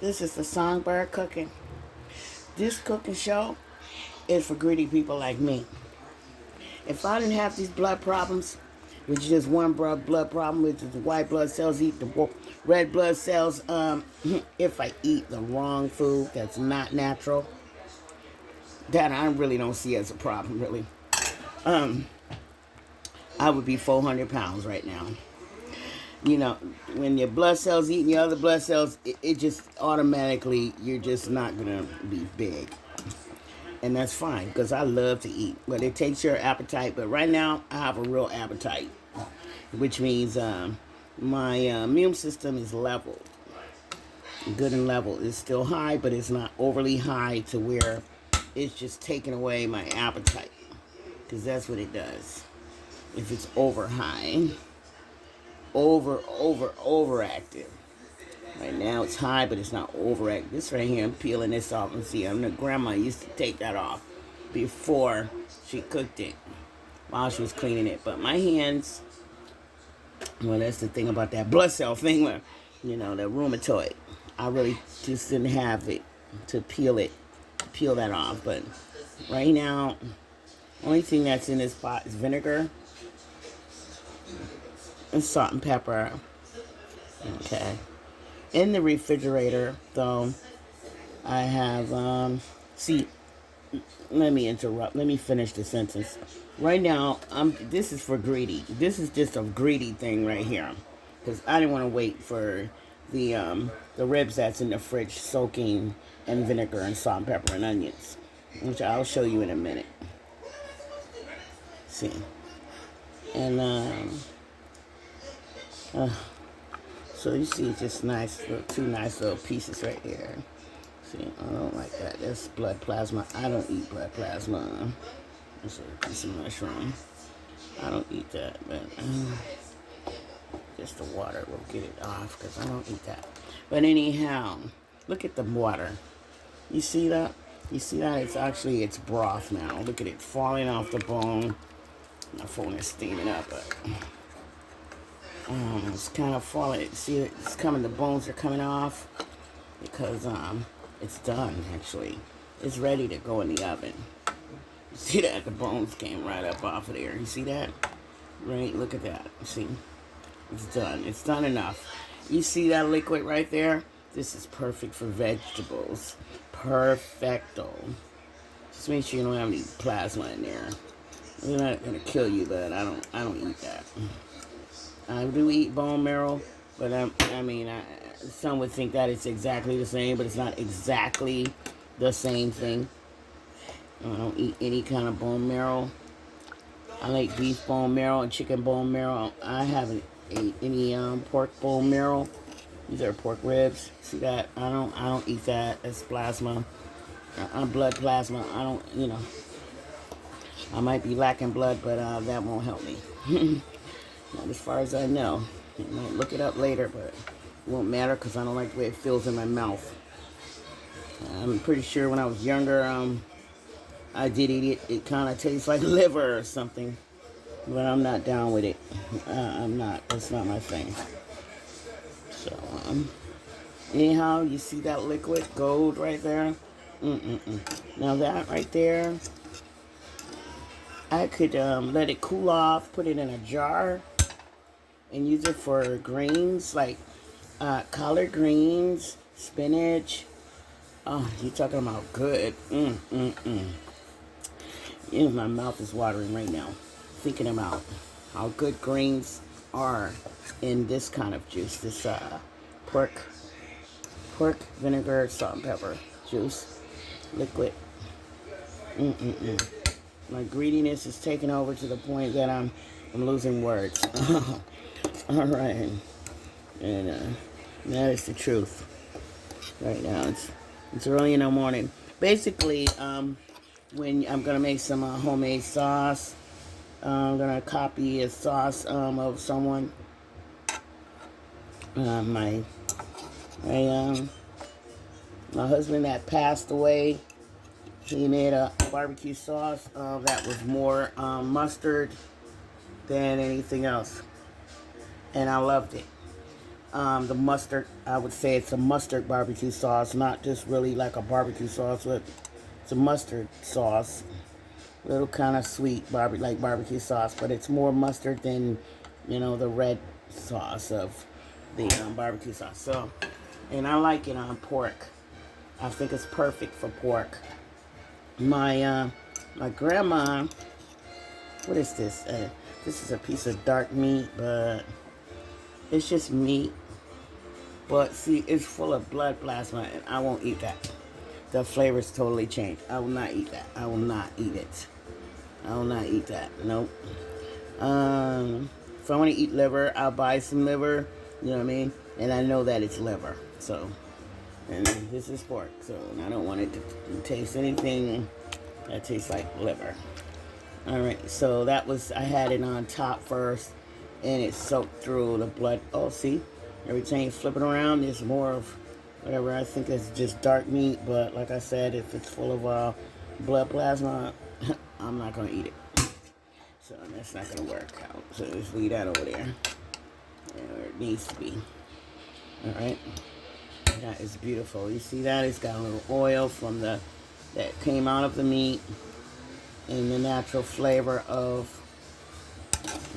This is the Songbird Cooking. This cooking show is for greedy people like me. If I didn't have these blood problems, which is just one blood problem, which is the white blood cells eat the red blood cells, if I eat the wrong food that's not natural, that I really don't see as a problem, really. I would be 400 pounds right now. You know, when your blood cells eating your other blood cells, it just automatically, you're just not going to be big. And that's fine, because I love to eat. But it takes your appetite. But right now, I have a real appetite, which means my immune system is level. Good and level. It's still high, but it's not overly high to where it's just taking away my appetite. Because that's what it does. If it's over high. Overactive. Right now it's high, but it's not overactive. This right here, I'm peeling this off and see. I know grandma used to take that off before she cooked it, while she was cleaning it. But my hands, well, that's the thing about that blood cell thing, where, the rheumatoid. I really just didn't have it to peel that off. But right now, only thing that's in this pot is vinegar and salt and pepper. Okay. In the refrigerator, though, I have, let me interrupt. Let me finish the sentence. Right now, this is for greedy. This is just a greedy thing right here. Because I didn't want to wait for the ribs that's in the fridge soaking in vinegar and salt and pepper and onions, which I'll show you in a minute. See. And, so you see just two nice little pieces right here. See, I don't like that. That's blood plasma. I don't eat blood plasma. That's a piece of mushroom. I don't eat that, but just the water will get it off because I don't eat that. But anyhow, look at the water. You see that? You see that? It's broth now. Look at it falling off the bone. My phone is steaming up, but it's kind of falling. See, it's coming. The bones are coming off because it's done. Actually, it's ready to go in the oven. You see that? The bones came right up off of there. You see that? Right? Look at that. See, it's done. It's done enough. You see that liquid right there? This is perfect for vegetables. Perfecto. Just make sure you don't have any plasma in there. It's not gonna kill you, but I don't eat that. I do eat bone marrow, but some would think that it's exactly the same, but it's not exactly the same thing. I don't eat any kind of bone marrow. I like beef bone marrow and chicken bone marrow. I haven't ate any pork bone marrow. These are pork ribs. See that? I don't eat that. That's plasma. Blood plasma. I don't. I might be lacking blood, but that won't help me. Not as far as I know. I might look it up later, but it won't matter because I don't like the way it feels in my mouth. I'm pretty sure when I was younger, I did eat it. It kind of tastes like liver or something, but I'm not down with it. I'm not. That's not my thing. So, anyhow, you see that liquid gold right there? Now that right there, I could let it cool off, put it in a jar, and use it for greens like collard greens, spinach. Oh, you're talking about good. My mouth is watering right now, thinking about how good greens are in this kind of juice. This pork vinegar, salt and pepper juice, liquid. My greediness is taking over to the point that I'm losing words. All right, and that is the truth. Right now, it's early in the morning. Basically, when I'm gonna make some homemade sauce, I'm gonna copy a sauce of someone. My husband that passed away. He made a barbecue sauce that was more mustard than anything else. And I loved it. The mustard, I would say it's a mustard barbecue sauce, not just really like a barbecue sauce, but it's a mustard sauce. A little kind of sweet, like barbecue sauce, but it's more mustard than, the red sauce of the barbecue sauce. So, and I like it on pork. I think it's perfect for pork. My grandma, what is this? This is a piece of dark meat, but it's just meat. But see, it's full of blood plasma, and I won't eat that. The flavor's totally changed. I will not eat that. I will not eat it. I will not eat that. Nope. If I want to eat liver, I'll buy some liver. You know what I mean? And I know that it's liver. So, and this is pork. So, I don't want it to taste anything that tastes like liver. All right. So that was, I had it on top first, and it soaked through the blood. Oh, see? Every time you flip it around, there's more of whatever. I think it's just dark meat, but like I said, if it's full of blood plasma, I'm not going to eat it. So that's not going to work out. So just leave that over there, where it needs to be. All right. That is beautiful. You see that? It's got a little oil from that came out of the meat, and the natural flavor of,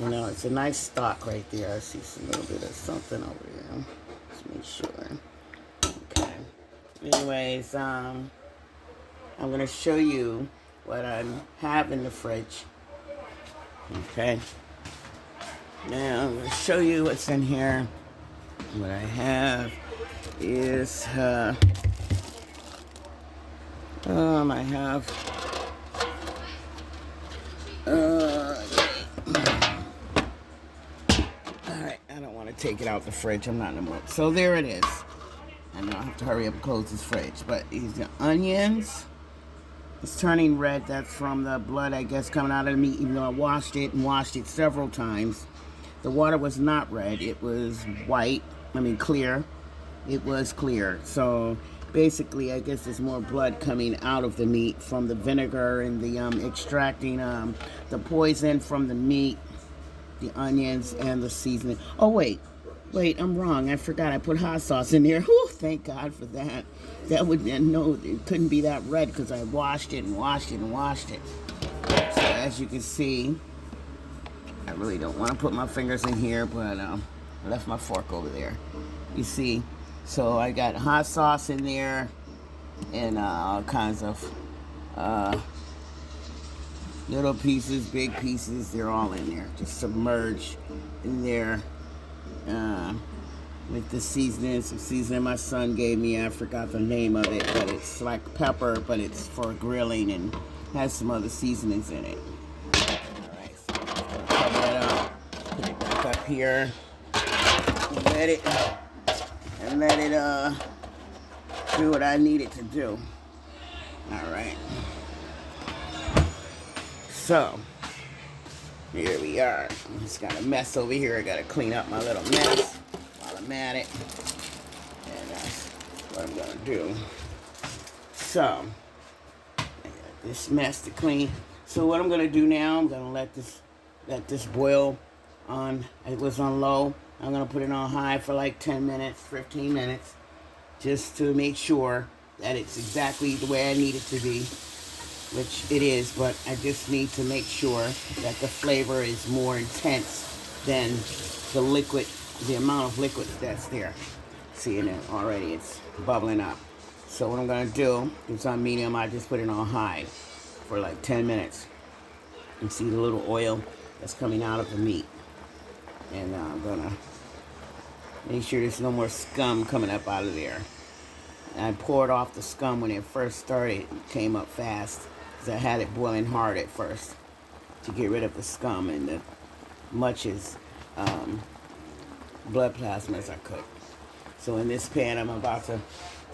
it's a nice stock right there. I see some little bit of something over there. Let's make sure. Okay. Anyways, I'm going to show you what I have in the fridge. Okay. Now, I'm going to show you what's in here. What I have is, I have, take it out the fridge. I'm not in the mood. So there it is. I know I have to hurry up and close this fridge. But these are onions. It's turning red. That's from the blood, I guess, coming out of the meat, even though I washed it several times. The water was not red. It was white. Clear. It was clear. So basically, I guess there's more blood coming out of the meat from the vinegar and the extracting the poison from the meat, the onions, and the seasoning. Oh, wait, I'm wrong. I forgot I put hot sauce in there. Whew, thank God for that. That would, no, it couldn't be that red because I washed it. So as you can see, I really don't want to put my fingers in here, but I left my fork over there. You see, so I got hot sauce in there and all kinds of little pieces, big pieces, they're all in there. Just submerged in there with the seasoning. Some seasoning my son gave me. I forgot the name of it, but it's like pepper, but it's for grilling and has some other seasonings in it. Alright, so I'm just going to cover it up. Put it back up here. Let it do what I need it to do. Alright. So, here we are. Just got a mess over here. I got to clean up my little mess while I'm at it. And that's what I'm going to do. So, I got this mess to clean. So what I'm going to do now, I'm going to let this boil on. It was on low. I'm going to put it on high for like 10 minutes, 15 minutes, just to make sure that it's exactly the way I need it to be. Which it is, but I just need to make sure that the flavor is more intense than the liquid, the amount of liquid that's there. Seeing it already, it's bubbling up. So what I'm going to do, it's on medium, I just put it on high for like 10 minutes. You see the little oil that's coming out of the meat. And I'm going to make sure there's no more scum coming up out of there. And I poured off the scum when it first started. It came up fast. I had it boiling hard at first to get rid of the scum and the much as blood plasma as I could. So in this pan,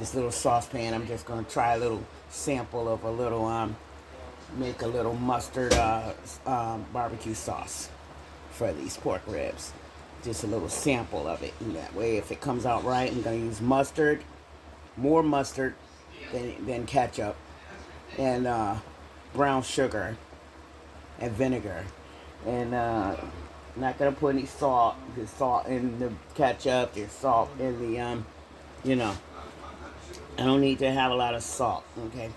this little saucepan, I'm just going to try a little sample of make a little mustard barbecue sauce for these pork ribs. Just a little sample of it. And that way, if it comes out right, I'm going to use mustard, more mustard than ketchup, and brown sugar and vinegar, and I'm not gonna put any salt. There's salt in the ketchup. There's salt in the you know. I don't need to have a lot of salt. Okay.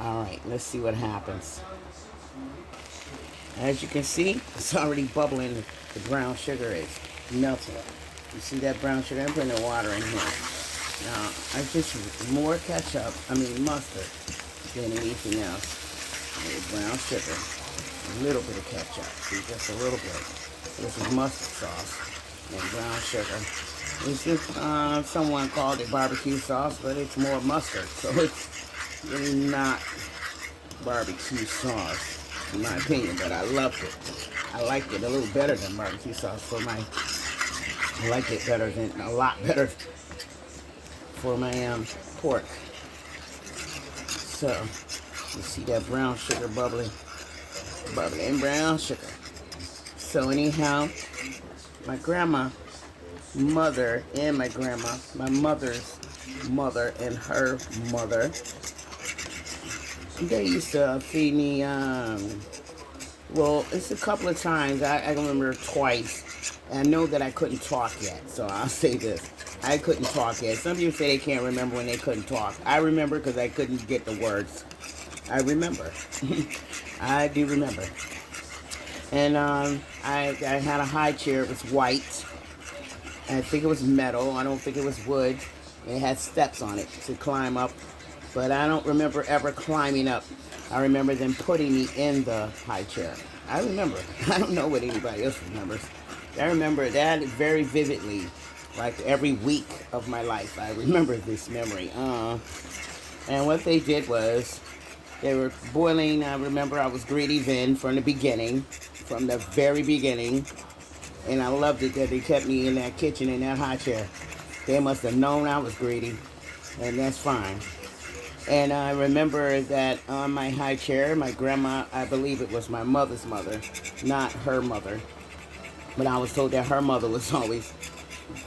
All right. Let's see what happens. As you can see, it's already bubbling. The brown sugar is melting. You see that brown sugar? I'm putting the water in here. Now, I just more ketchup, mustard, than anything else. Brown sugar, a little bit of ketchup, see, just a little bit. This is mustard sauce and brown sugar. This is, someone called it barbecue sauce, but it's more mustard, so it's really not barbecue sauce, in my opinion, but I loved it. I liked it a little better than barbecue sauce I like it better than, a lot better for my pork. So, you see that brown sugar bubbling and brown sugar. So anyhow, my mother and my mother's mother and her mother, they used to feed me, well, it's a couple of times. I remember twice. And I know that I couldn't talk yet, so I'll say this. I couldn't talk yet. Some people say they can't remember when they couldn't talk. I remember because I couldn't get the words. I remember. I do remember. And I had a high chair. It was white. I think it was metal. I don't think it was wood. It had steps on it to climb up. But I don't remember ever climbing up. I remember them putting me in the high chair. I remember. I don't know what anybody else remembers. I remember that very vividly. Like every week of my life, I remember this memory. And what they did was, they were boiling. I remember I was greedy then from the beginning, from the very beginning. And I loved it that they kept me in that kitchen in that high chair. They must have known I was greedy, and that's fine. And I remember that on my high chair, my grandma, I believe it was my mother's mother, not her mother. But I was told that her mother was always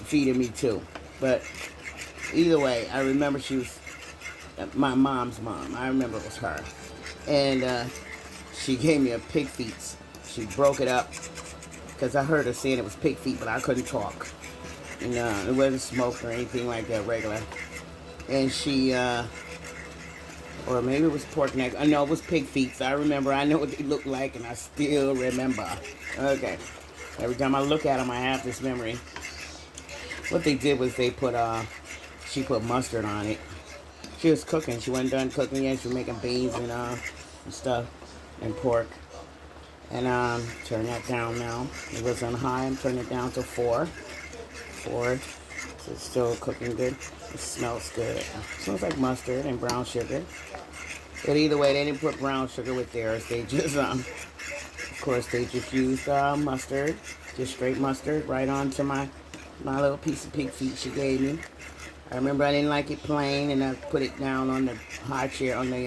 feeding me too. But either way, I remember she was my mom's mom. I remember it was her. And she gave me a pig feet. She broke it up because I heard her saying it was pig feet, but I couldn't talk. And it wasn't smoked or anything like that, regular. And she, or maybe it was pork neck. I know it was pig feet. So I remember. I know what they looked like, and I still remember. Okay. Every time I look at them, I have this memory. What they did was she put mustard on it. She was cooking. She wasn't done cooking yet. She was making beans and stuff and pork. And turn that down now. It was on high. I'm turning it down to 4. 4. So it's still cooking good. It smells good. It smells like mustard and brown sugar. But either way, they didn't put brown sugar with theirs. They just of course, they just used mustard, just straight mustard, right onto my little piece of pig feet she gave me. I remember I didn't like it plain, and I put it down on the high chair, on the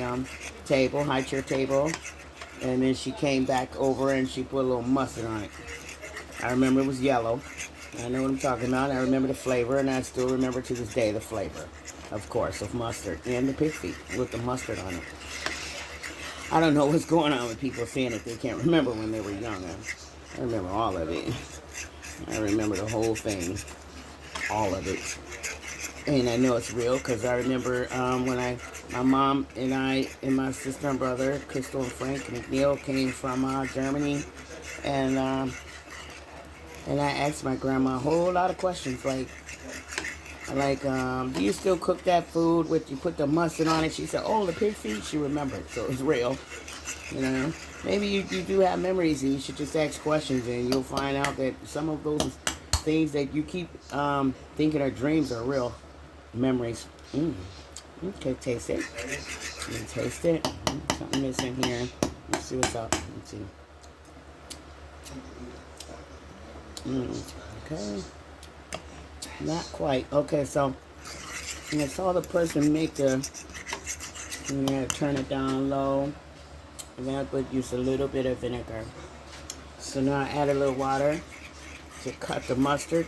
high chair table. And then she came back over and she put a little mustard on it. I remember it was yellow. I know what I'm talking about. I remember the flavor, and I still remember to this day the flavor, of course, of mustard and the pig feet with the mustard on it. I don't know what's going on with people saying that they can't remember when they were young. I remember all of it. I remember the whole thing. All of it. And I know it's real because I remember when my mom and I and my sister and brother, Crystal and Frank McNeil, came from Germany. And I asked my grandma a whole lot of questions like, do you still cook that food you put the mustard on it? She said, oh, the pig feet. She remembered, so it's real. You know, maybe you do have memories, and you should just ask questions, and you'll find out that some of those things that you keep thinking are dreams are real memories. Okay, taste it. Taste it. Something missing here. Let's see what's up. Let's see. Okay. Not quite. Okay, so I saw the person make turn it down low. And then I put just a little bit of vinegar. So now I add a little water to cut the mustard.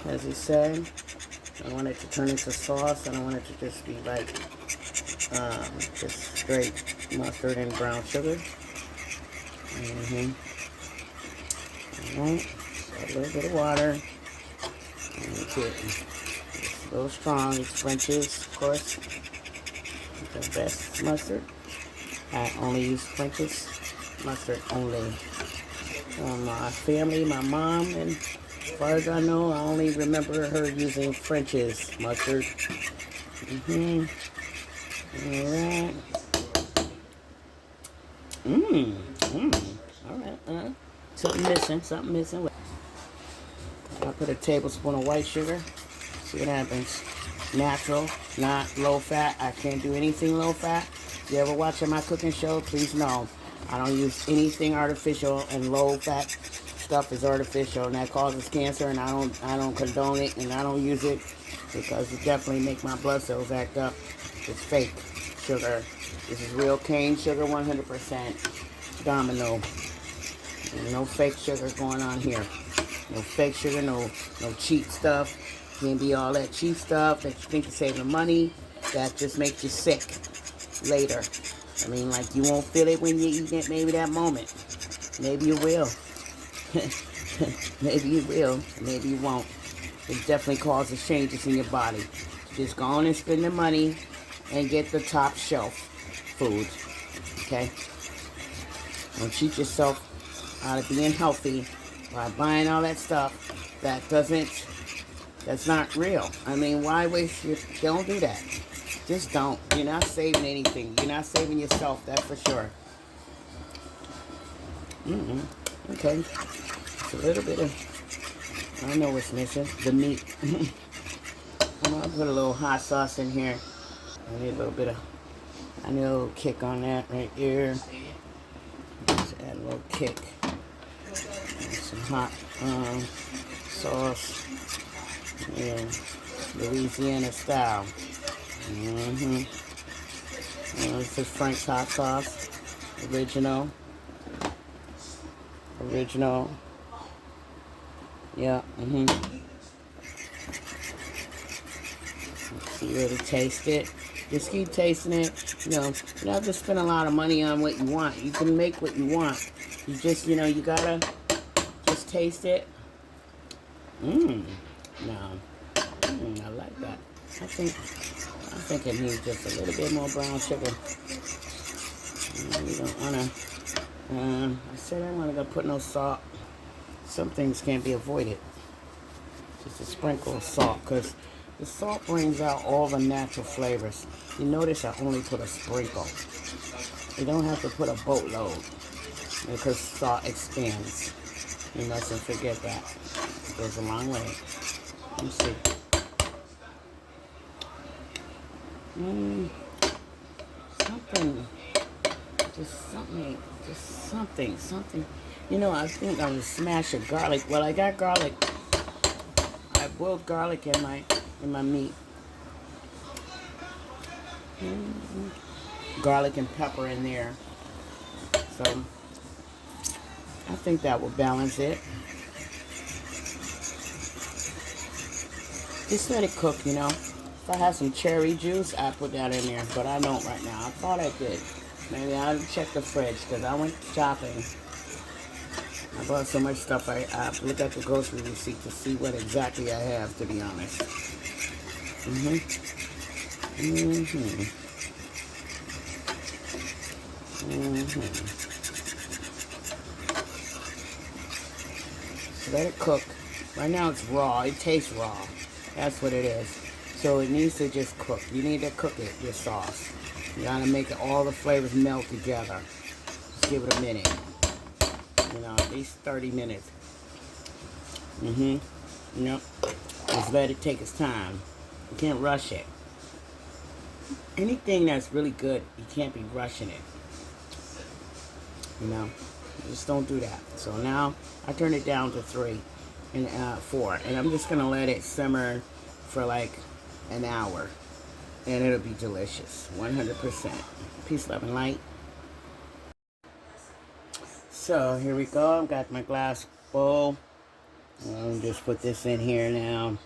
As he said, I want it to turn into sauce. I don't want it to just be like just straight mustard and brown sugar. Alright, a little bit of water. And it's a little strong. It's French's, of course. The best mustard. I only use French's mustard only. My family, my mom, and as far as I know, I only remember her using French's mustard. Alright. Alright. Something missing. I put a tablespoon of white sugar. See what happens. Natural, not low fat. I can't do anything low fat. If you ever watching my cooking show, please know I don't use anything artificial, and low fat stuff is artificial, and that causes cancer, and I don't condone it, and I don't use it because it definitely make my blood cells act up. It's fake sugar. This is real cane sugar, 100% Domino. No fake sugar going on here. No fake sugar, no cheap stuff. Can't be all that cheap stuff that you think is saving money. That just makes you sick later. I mean, like, you won't feel it when you eat it maybe that moment. Maybe you will. Maybe you will. Maybe you won't. It definitely causes changes in your body. Just go on and spend the money and get the top shelf food. Okay? Don't cheat yourself out of being healthy by buying all that stuff that's not real. I mean, why waste your, don't do that. Just don't. You're not saving anything. You're not saving yourself, that's for sure. Okay. It's a little bit of, I know what's missing. The meat. I'm going to put a little hot sauce in here. I need a little kick on that right here. Just add a little kick. And some hot sauce. Yeah, Louisiana style. This is Frank's hot sauce. Original. Yeah, You really taste it. Just keep tasting it. You don't have to spend a lot of money on what you want. You can make what you want. You just, you gotta just taste it. No. I like that. I think it needs just a little bit more brown sugar. You don't wanna. I said I wasn't gonna put no salt. Some things can't be avoided. Just a sprinkle of salt, because the salt brings out all the natural flavors. You notice I only put a sprinkle. You don't have to put a boatload, because salt expands. You mustn't forget that. It goes a long way. Let me see. Something. I think I'm gonna smash a garlic. Well, I got garlic. I boiled garlic in my meat. Garlic and pepper in there. So I think that will balance it. Just let it cook, If I have some cherry juice, I put that in there, but I don't right now. I thought I did. Maybe I'll check the fridge, because I went shopping. I bought so much stuff, I look at the grocery receipt to see what exactly I have, to be honest. So let it cook. Right now it's raw. It tastes raw. That's what it is. So it needs to just cook. You need to cook it, your sauce. You gotta make all the flavors melt together. Just give it a minute. At least 30 minutes. Yep. Just let it take its time. You can't rush it. Anything that's really good, you can't be rushing it. Just don't do that. So now I turn it down to 3 and 4, and I'm just gonna let it simmer for like an hour, and it'll be delicious, 100%. Peace, love, and light. So here we go. I've got my glass bowl. I'll just put this in here now.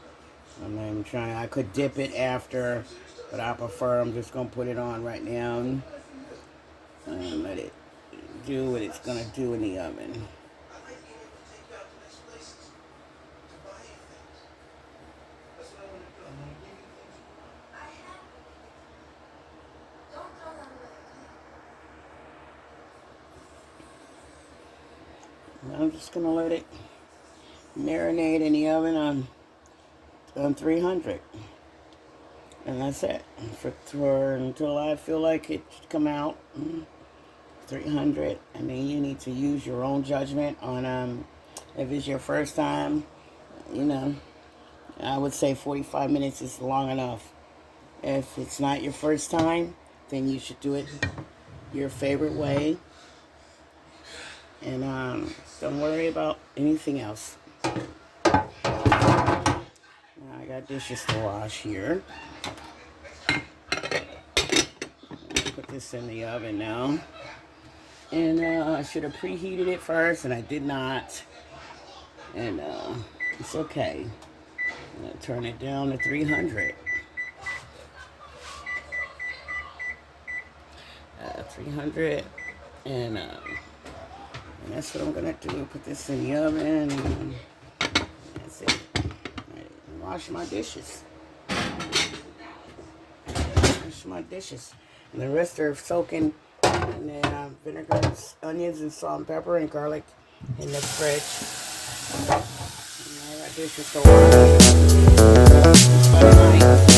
I'm trying. I could dip it after, but I prefer. I'm just gonna put it on right now and let it do what it's gonna do in the oven. I'm just gonna let it marinate in the oven on 300, and that's it for until I feel like it should come out. 300. I mean, you need to use your own judgment on if it's your first time. You know, I would say 45 minutes is long enough. If it's not your first time, then you should do it your favorite way, and don't worry about anything else. Now I got dishes to wash here. Put this in the oven now, and I should have preheated it first, and I did not, and it's okay. I'm gonna turn it down to 300. 300, and that's what I'm gonna do. Put this in the oven, and that's it. Right, wash my dishes. Wash my dishes. And the rest are soaking in the vinegar, onions, and salt and pepper, and garlic in the fridge. And I got dishes to wash.